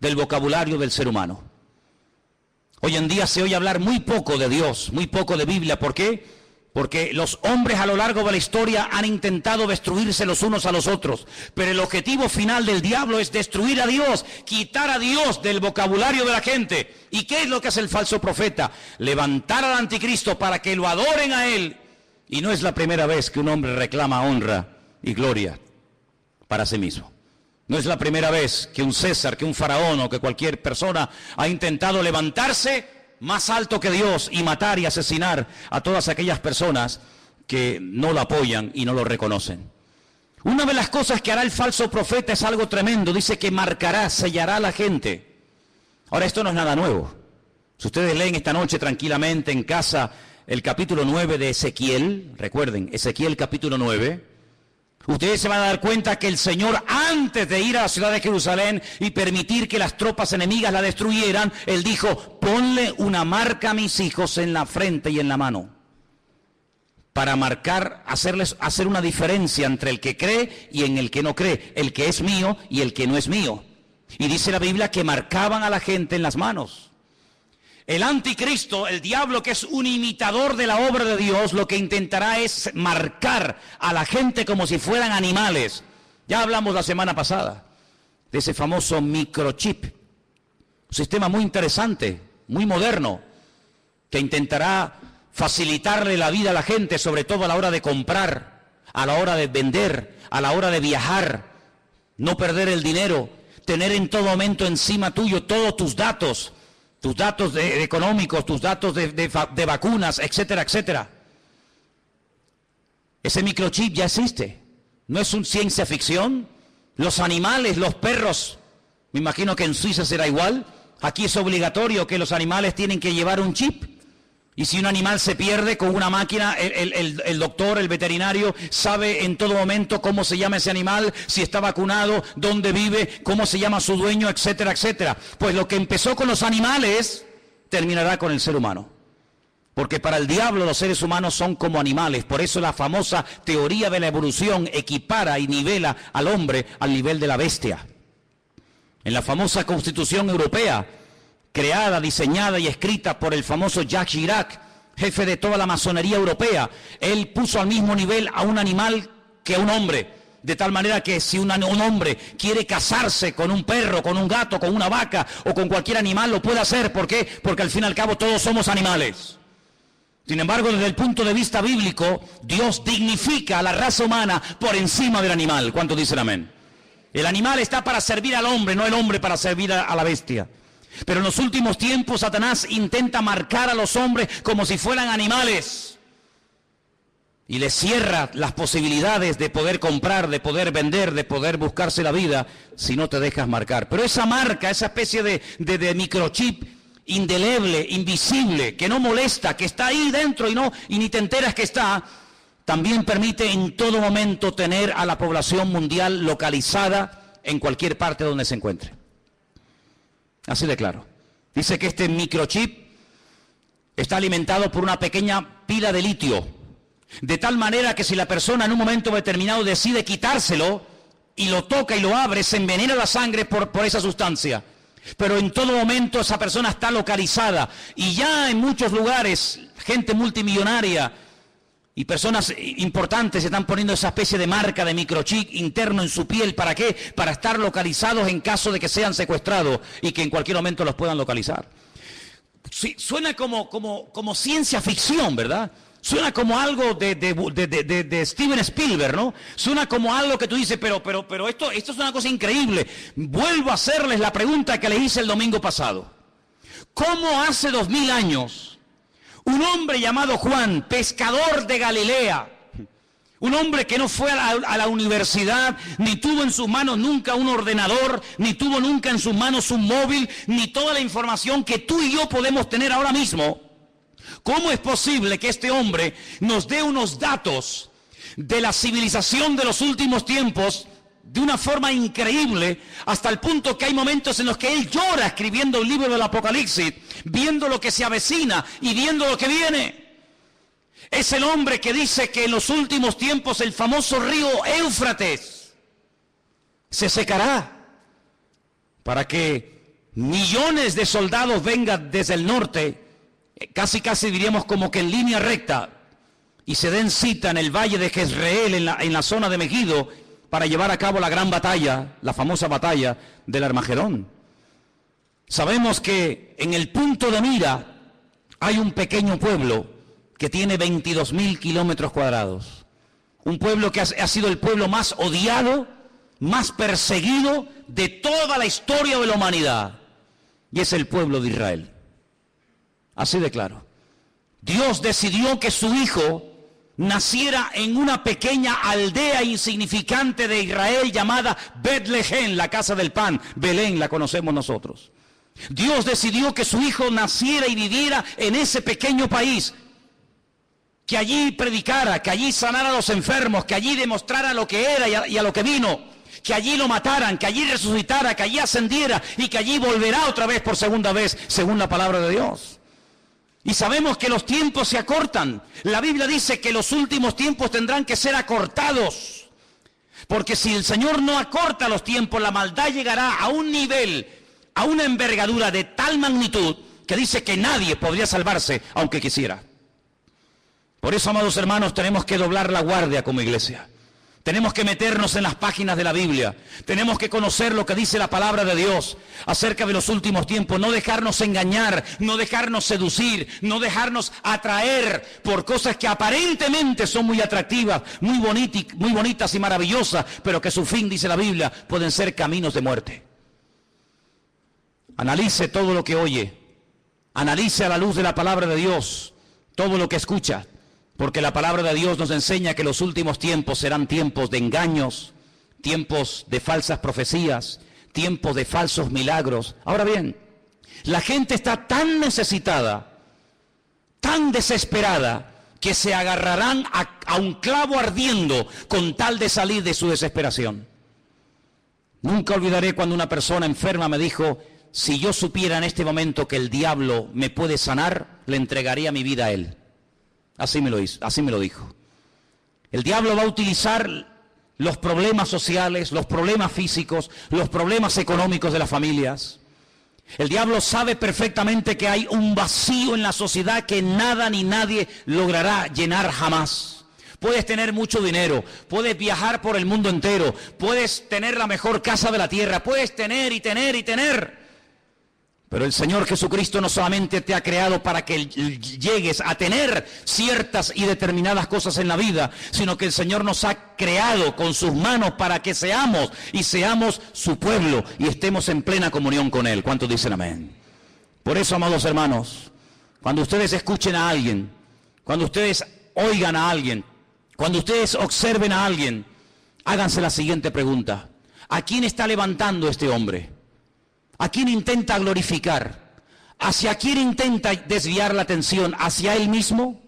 del vocabulario del ser humano. Hoy en día se oye hablar muy poco de Dios, muy poco de Biblia. ¿Por qué? Porque los hombres a lo largo de la historia han intentado destruirse los unos a los otros. Pero el objetivo final del diablo es destruir a Dios, quitar a Dios del vocabulario de la gente. ¿Y qué es lo que hace el falso profeta? Levantar al anticristo para que lo adoren a él. Y no es la primera vez que un hombre reclama honra y gloria para sí mismo. No es la primera vez que un César, que un faraón o que cualquier persona ha intentado levantarse más alto que Dios y matar y asesinar a todas aquellas personas que no lo apoyan y no lo reconocen. Una de las cosas que hará el falso profeta es algo tremendo. Dice que marcará, sellará a la gente. Ahora, esto no es nada nuevo. Si ustedes leen esta noche tranquilamente en casa el capítulo 9 de Ezequiel, recuerden, Ezequiel capítulo 9, ustedes se van a dar cuenta que el Señor, antes de ir a la ciudad de Jerusalén y permitir que las tropas enemigas la destruyeran, Él dijo: ponle una marca a mis hijos en la frente y en la mano, para marcar, hacer una diferencia entre el que cree y en el que no cree, el que es mío y el que no es mío. Y dice la Biblia que marcaban a la gente en las manos. El anticristo, el diablo, que es un imitador de la obra de Dios, lo que intentará es marcar a la gente como si fueran animales. Ya hablamos la semana pasada de ese famoso microchip, un sistema muy interesante, muy moderno, que intentará facilitarle la vida a la gente, sobre todo a la hora de comprar, a la hora de vender, a la hora de viajar, no perder el dinero, tener en todo momento encima tuyo todos tus datos económicos, tus datos de vacunas, etcétera, etcétera. Ese microchip ya existe. No es una ciencia ficción. Los animales, los perros, me imagino que en Suiza será igual. Aquí es obligatorio que los animales tienen que llevar un chip. Y si un animal se pierde con una máquina, el doctor, el veterinario, sabe en todo momento cómo se llama ese animal, si está vacunado, dónde vive, cómo se llama su dueño, etcétera, etcétera. Pues lo que empezó con los animales, terminará con el ser humano. Porque para el diablo los seres humanos son como animales. Por eso la famosa teoría de la evolución equipara y nivela al hombre al nivel de la bestia. En la famosa Constitución Europea, creada, diseñada y escrita por el famoso Jacques Chirac, jefe de toda la masonería europea, él puso al mismo nivel a un animal que a un hombre. De tal manera que si un hombre quiere casarse con un perro, con un gato, con una vaca o con cualquier animal, lo puede hacer. ¿Por qué? Porque al fin y al cabo todos somos animales. Sin embargo, desde el punto de vista bíblico, Dios dignifica a la raza humana por encima del animal. ¿Cuántos dicen amén? El animal está para servir al hombre, no el hombre para servir a la bestia. Pero en los últimos tiempos Satanás intenta marcar a los hombres como si fueran animales. Y les cierra las posibilidades de poder comprar, de poder vender, de poder buscarse la vida si no te dejas marcar. Pero esa marca, esa especie de microchip indeleble, invisible, que no molesta, que está ahí dentro y ni te enteras que está, también permite en todo momento tener a la población mundial localizada en cualquier parte donde se encuentre. Así de claro. Dice que este microchip está alimentado por una pequeña pila de litio, de tal manera que si la persona en un momento determinado decide quitárselo y lo toca y lo abre, se envenena la sangre por esa sustancia. Pero en todo momento esa persona está localizada y ya en muchos lugares, gente multimillonaria y personas importantes se están poniendo esa especie de marca de microchip interno en su piel. ¿Para qué? Para estar localizados en caso de que sean secuestrados y que en cualquier momento los puedan localizar. Sí, suena como ciencia ficción, ¿verdad? Suena como algo de Steven Spielberg, ¿no? Suena como algo que tú dices, pero esto es una cosa increíble. Vuelvo a hacerles la pregunta que les hice el domingo pasado. ¿Cómo hace 2000 años un hombre llamado Juan, pescador de Galilea, un hombre que no fue a la universidad, ni tuvo en sus manos nunca un ordenador, ni tuvo nunca en sus manos un móvil, ni toda la información que tú y yo podemos tener ahora mismo? ¿Cómo es posible que este hombre nos dé unos datos de la civilización de los últimos tiempos de una forma increíble, hasta el punto que hay momentos en los que él llora escribiendo el libro del Apocalipsis, viendo lo que se avecina y viendo lo que viene? Es el hombre que dice que en los últimos tiempos el famoso río Éufrates se secará para que millones de soldados vengan desde el norte, casi diríamos como que en línea recta, y se den cita en el valle de Jezreel, en la zona de Megiddo, para llevar a cabo la gran batalla, la famosa batalla del Armagedón. Sabemos que en el punto de mira hay un pequeño pueblo que tiene 22.000 kilómetros cuadrados. Un pueblo que ha sido el pueblo más odiado, más perseguido de toda la historia de la humanidad. Y es el pueblo de Israel. Así de claro. Dios decidió que su hijo naciera en una pequeña aldea insignificante de Israel llamada Betlehem, la casa del pan. Belén la conocemos nosotros. Dios decidió que su hijo naciera y viviera en ese pequeño país, que allí predicara, que allí sanara a los enfermos, que allí demostrara lo que era y a lo que vino, que allí lo mataran, que allí resucitara, que allí ascendiera y que allí volverá otra vez por segunda vez, según la palabra de Dios. Y sabemos que los tiempos se acortan. La Biblia dice que los últimos tiempos tendrán que ser acortados, porque si el Señor no acorta los tiempos, la maldad llegará a un nivel, a una envergadura de tal magnitud que dice que nadie podría salvarse aunque quisiera. Por eso, amados hermanos, tenemos que doblar la guardia como iglesia. Tenemos que meternos en las páginas de la Biblia. Tenemos que conocer lo que dice la palabra de Dios acerca de los últimos tiempos. No dejarnos engañar, no dejarnos seducir, no dejarnos atraer por cosas que aparentemente son muy atractivas, muy bonitas y maravillosas, pero que su fin, dice la Biblia, pueden ser caminos de muerte. Analice todo lo que oye. Analice a la luz de la palabra de Dios todo lo que escucha. Porque la palabra de Dios nos enseña que los últimos tiempos serán tiempos de engaños, tiempos de falsas profecías, tiempos de falsos milagros. Ahora bien, la gente está tan necesitada, tan desesperada, que se agarrarán a un clavo ardiendo con tal de salir de su desesperación. Nunca olvidaré cuando una persona enferma me dijo: si yo supiera en este momento que el diablo me puede sanar, le entregaría mi vida a él. Así me lo hizo, así me lo dijo. El diablo va a utilizar los problemas sociales, los problemas físicos, los problemas económicos de las familias. El diablo sabe perfectamente que hay un vacío en la sociedad que nada ni nadie logrará llenar jamás. Puedes tener mucho dinero, puedes viajar por el mundo entero, puedes tener la mejor casa de la tierra, puedes tener y tener y tener. Pero el Señor Jesucristo no solamente te ha creado para que llegues a tener ciertas y determinadas cosas en la vida, sino que el Señor nos ha creado con sus manos para que seamos su pueblo y estemos en plena comunión con Él. ¿Cuántos dicen amén? Por eso, amados hermanos, cuando ustedes escuchen a alguien, cuando ustedes oigan a alguien, cuando ustedes observen a alguien, háganse la siguiente pregunta: ¿a quién está levantando este hombre? ¿A quién intenta glorificar? ¿Hacia quién intenta desviar la atención? ¿Hacia él mismo?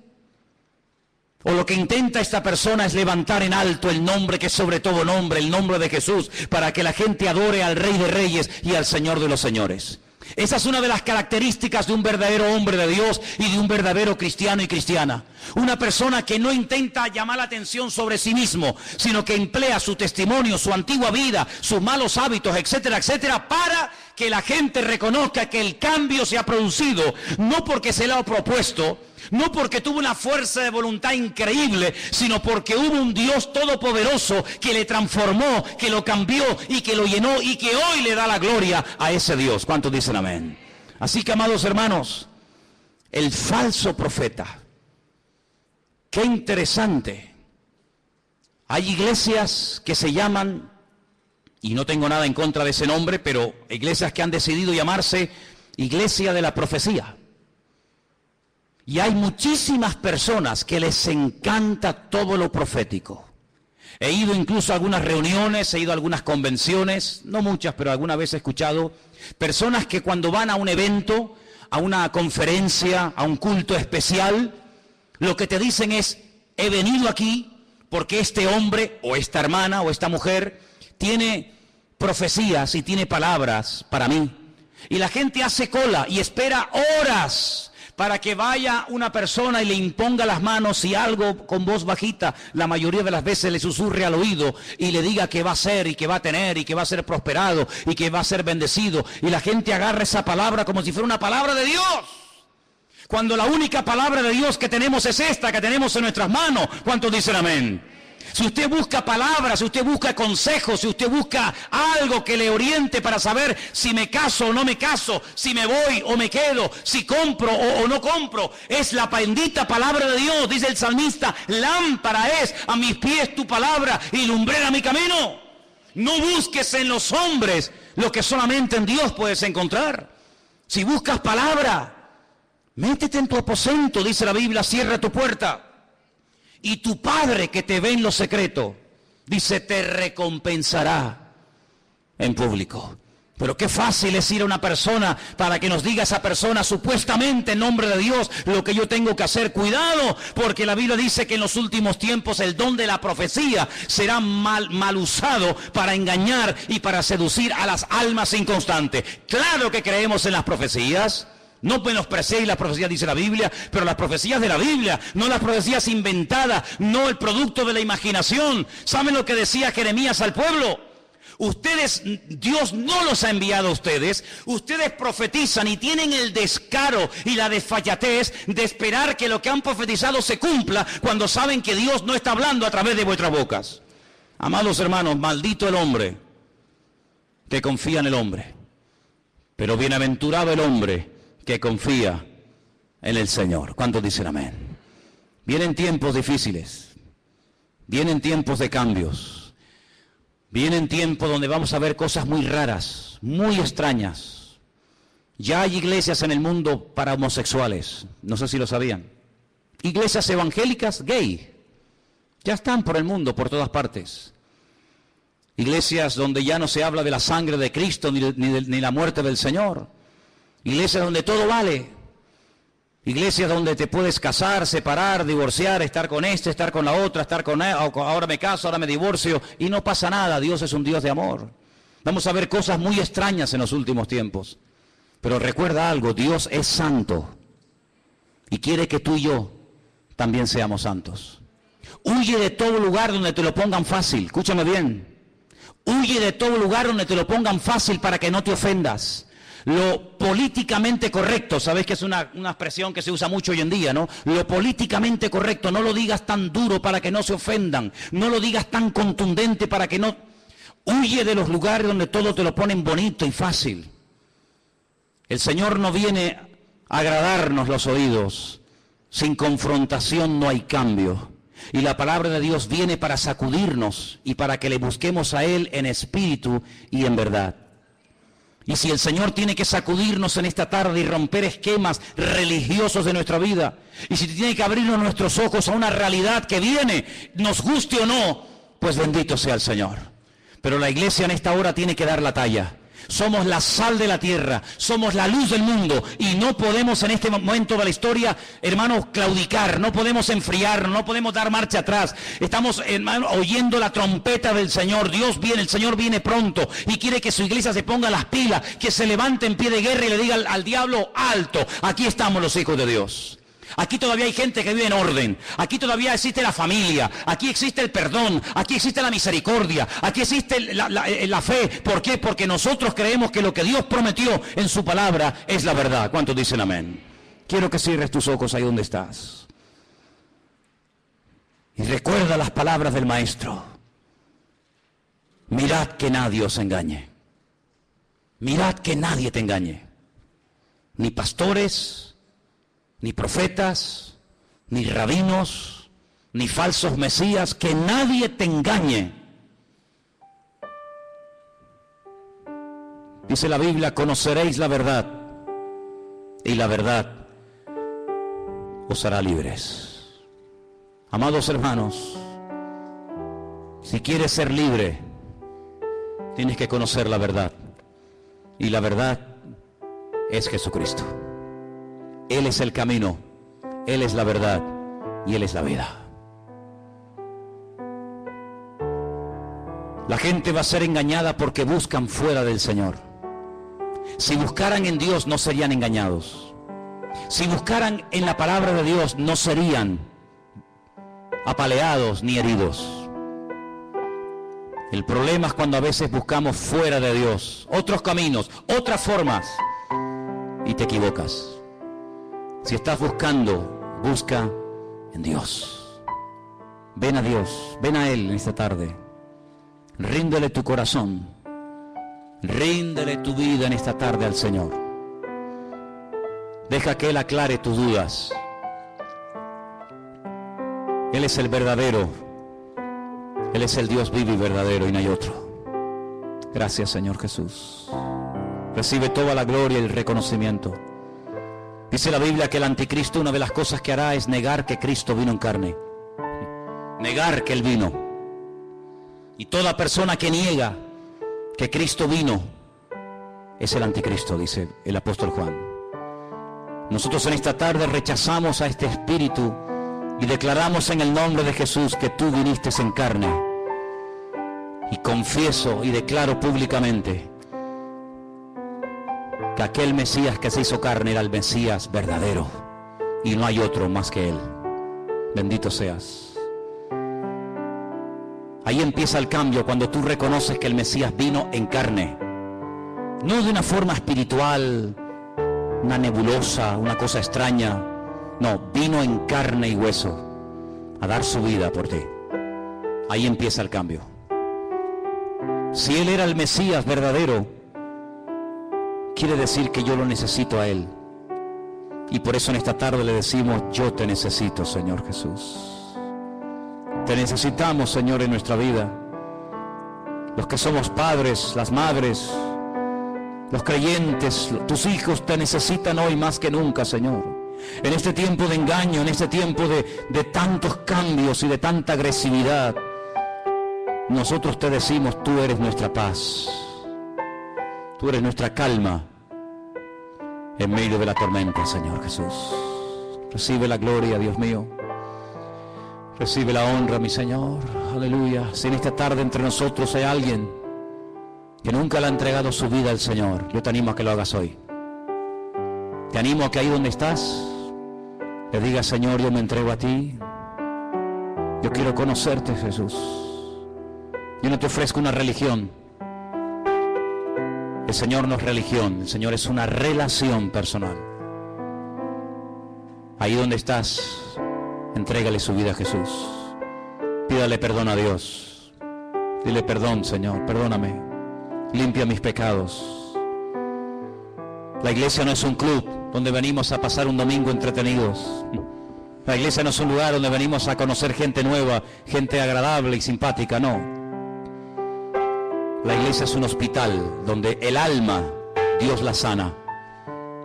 ¿O lo que intenta esta persona es levantar en alto el nombre que es sobre todo nombre, el nombre de Jesús, para que la gente adore al Rey de Reyes y al Señor de los Señores? Esa es una de las características de un verdadero hombre de Dios y de un verdadero cristiano y cristiana. Una persona que no intenta llamar la atención sobre sí mismo, sino que emplea su testimonio, su antigua vida, sus malos hábitos, etcétera, etcétera, para que la gente reconozca que el cambio se ha producido, no porque se le ha propuesto, no porque tuvo una fuerza de voluntad increíble, sino porque hubo un Dios todopoderoso que le transformó, que lo cambió y que lo llenó y que hoy le da la gloria a ese Dios. ¿Cuántos dicen amén? Así que, amados hermanos, el falso profeta. Qué interesante. Hay iglesias que se llaman, y no tengo nada en contra de ese nombre, pero iglesias que han decidido llamarse Iglesia de la Profecía. Y hay muchísimas personas que les encanta todo lo profético. He ido incluso a algunas reuniones, he ido a algunas convenciones, no muchas, pero alguna vez he escuchado personas que cuando van a un evento, a una conferencia, a un culto especial, lo que te dicen es: he venido aquí porque este hombre o esta hermana o esta mujer tiene profecías y tiene palabras para mí. Y la gente hace cola y espera horas para que vaya una persona y le imponga las manos y algo con voz bajita, la mayoría de las veces le susurre al oído y le diga que va a ser y que va a tener y que va a ser prosperado y que va a ser bendecido. Y la gente agarra esa palabra como si fuera una palabra de Dios, cuando la única palabra de Dios que tenemos es esta que tenemos en nuestras manos. ¿Cuántos dicen amén? Si usted busca palabras, si usted busca consejos, si usted busca algo que le oriente para saber si me caso o no me caso, si me voy o me quedo, si compro o no compro, es la bendita palabra de Dios. Dice el salmista: lámpara es a mis pies tu palabra y lumbrera mi camino. No busques en los hombres lo que solamente en Dios puedes encontrar. Si buscas palabra, métete en tu aposento, dice la Biblia, cierra tu puerta. Y tu Padre que te ve en lo secreto, dice, te recompensará en público. Pero qué fácil es ir a una persona para que nos diga esa persona supuestamente en nombre de Dios lo que yo tengo que hacer. Cuidado, porque la Biblia dice que en los últimos tiempos el don de la profecía será mal usado para engañar y para seducir a las almas inconstantes. Claro que creemos en las profecías. No menospreciéis las profecías, dice la Biblia, pero las profecías de la Biblia, no las profecías inventadas, no el producto de la imaginación. ¿Saben lo que decía Jeremías al pueblo? Ustedes, Dios no los ha enviado a ustedes, ustedes profetizan y tienen el descaro y la desfachatez de esperar que lo que han profetizado se cumpla cuando saben que Dios no está hablando a través de vuestras bocas. Amados hermanos, maldito el hombre que confía en el hombre, pero bienaventurado el hombre que confía en el Señor. ¿Cuántos dicen amén? Vienen tiempos difíciles, vienen tiempos de cambios, vienen tiempos donde vamos a ver cosas muy raras, muy extrañas. Ya hay iglesias en el mundo para homosexuales, no sé si lo sabían. Iglesias evangélicas gay, ya están por el mundo, por todas partes. Iglesias donde ya no se habla de la sangre de Cristo ni la muerte del Señor. Iglesias donde todo vale. Iglesias donde te puedes casar, separar, divorciar, estar con este, estar con la otra, estar con él, ahora me caso, ahora me divorcio y no pasa nada. Dios es un Dios de amor. Vamos a ver cosas muy extrañas en los últimos tiempos. Pero recuerda algo, Dios es santo. y quiere que tú y yo también seamos santos. Huye de todo lugar donde te lo pongan fácil, escúchame bien. Huye de todo lugar donde te lo pongan fácil para que no te ofendas. Lo políticamente correcto, sabes que es una expresión que se usa mucho hoy en día, ¿no? Lo políticamente correcto, no lo digas tan duro para que no se ofendan, no lo digas tan contundente para que no... Huye de los lugares donde todo te lo ponen bonito y fácil. El Señor no viene a agradarnos los oídos, sin confrontación no hay cambio. Y la palabra de Dios viene para sacudirnos y para que le busquemos a Él en espíritu y en verdad. Y si el Señor tiene que sacudirnos en esta tarde y romper esquemas religiosos de nuestra vida, y si tiene que abrirnos nuestros ojos a una realidad que viene, nos guste o no, pues bendito sea el Señor. Pero la iglesia en esta hora tiene que dar la talla. Somos la sal de la tierra, somos la luz del mundo y no podemos en este momento de la historia, hermanos, claudicar, no podemos enfriar, no podemos dar marcha atrás. Estamos, hermanos, oyendo la trompeta del Señor. Dios viene, el Señor viene pronto y quiere que su iglesia se ponga las pilas, que se levante en pie de guerra y le diga al diablo, alto, aquí estamos los hijos de Dios. Aquí todavía hay gente que vive en orden, aquí todavía existe la familia, aquí existe el perdón, aquí existe la misericordia, aquí existe la fe. ¿Por qué? Porque nosotros creemos que lo que Dios prometió en su palabra es la verdad. ¿Cuántos dicen amén? Quiero que cierres tus ojos ahí donde estás. Y recuerda las palabras del Maestro. Mirad que nadie os engañe. Mirad que nadie te engañe. Ni pastores, ni profetas, ni rabinos, ni falsos mesías, que nadie te engañe. Dice la Biblia, conoceréis la verdad, y la verdad os hará libres. Amados hermanos, si quieres ser libre, tienes que conocer la verdad, y la verdad es Jesucristo. Él es el camino, Él es la verdad y Él es la vida. La gente va a ser engañada porque buscan fuera del Señor. Si buscaran en Dios no serían engañados. Si buscaran en la palabra de Dios no serían apaleados ni heridos. El problema es cuando a veces buscamos fuera de Dios otros caminos, otras formas, y te equivocas. Si estás buscando, busca en Dios. Ven a Dios, ven a Él en esta tarde. Ríndele tu corazón. Ríndele tu vida en esta tarde al Señor. Deja que Él aclare tus dudas. Él es el verdadero. Él es el Dios vivo y verdadero y no hay otro. Gracias, Señor Jesús. Recibe toda la gloria y el reconocimiento. Dice la Biblia que el anticristo, una de las cosas que hará es negar que Cristo vino en carne. Negar que Él vino. Y toda persona que niega que Cristo vino es el anticristo, dice el apóstol Juan. Nosotros en esta tarde rechazamos a este espíritu y declaramos en el nombre de Jesús que tú viniste en carne. Y confieso y declaro públicamente que aquel Mesías que se hizo carne era el Mesías verdadero y no hay otro más que Él. Bendito seas. Ahí empieza el cambio cuando tú reconoces que el Mesías vino en carne. No de una forma espiritual, una nebulosa, una cosa extraña. No, vino en carne y hueso a dar su vida por ti. Ahí empieza el cambio. Si Él era el Mesías verdadero, quiere decir que yo lo necesito a Él. Y por eso en esta tarde le decimos, yo te necesito, Señor Jesús. Te necesitamos, Señor, en nuestra vida. Los que somos padres, las madres, los creyentes, tus hijos te necesitan hoy más que nunca, Señor. En este tiempo de engaño, en este tiempo de tantos cambios y de tanta agresividad, nosotros te decimos, tú eres nuestra paz. Tú eres nuestra calma en medio de la tormenta, Señor Jesús. Recibe la gloria, Dios mío. Recibe la honra, mi Señor. Aleluya. Si en esta tarde entre nosotros hay alguien que nunca le ha entregado su vida al Señor, yo te animo a que lo hagas hoy. Te animo a que ahí donde estás, le diga: Señor, yo me entrego a ti. Yo quiero conocerte, Jesús. Yo no te ofrezco una religión. El Señor no es religión, el Señor es una relación personal. Ahí donde estás, entrégale su vida a Jesús. Pídale perdón a Dios. Dile: perdón, Señor, perdóname. Limpia mis pecados. La iglesia no es un club donde venimos a pasar un domingo entretenidos. La iglesia no es un lugar donde venimos a conocer gente nueva, gente agradable y simpática, no. La iglesia es un hospital donde el alma, Dios la sana.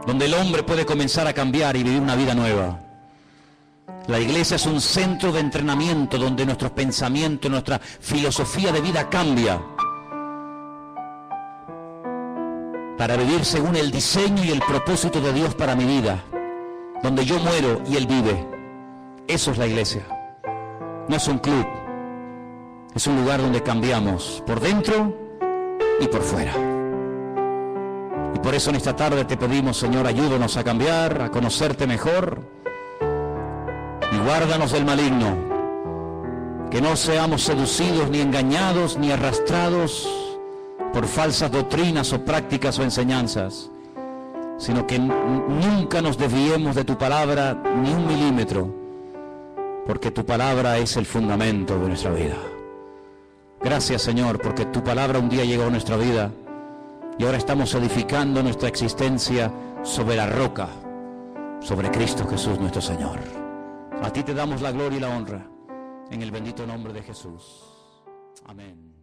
Donde el hombre puede comenzar a cambiar y vivir una vida nueva. La iglesia es un centro de entrenamiento donde nuestros pensamientos, nuestra filosofía de vida cambia para vivir según el diseño y el propósito de Dios para mi vida, donde yo muero y Él vive. Eso es la iglesia. No es un club, es un lugar donde cambiamos por dentro y por fuera. Y por eso en esta tarde te pedimos, Señor, ayúdanos a cambiar, a conocerte mejor, y guárdanos del maligno, que no seamos seducidos, ni engañados, ni arrastrados por falsas doctrinas o prácticas o enseñanzas, sino que nunca nos desviemos de tu palabra ni un milímetro, porque tu palabra es el fundamento de nuestra vida. Gracias, Señor, porque tu palabra un día llegó a nuestra vida y ahora estamos edificando nuestra existencia sobre la roca, sobre Cristo Jesús nuestro Señor. A ti te damos la gloria y la honra, en el bendito nombre de Jesús. Amén.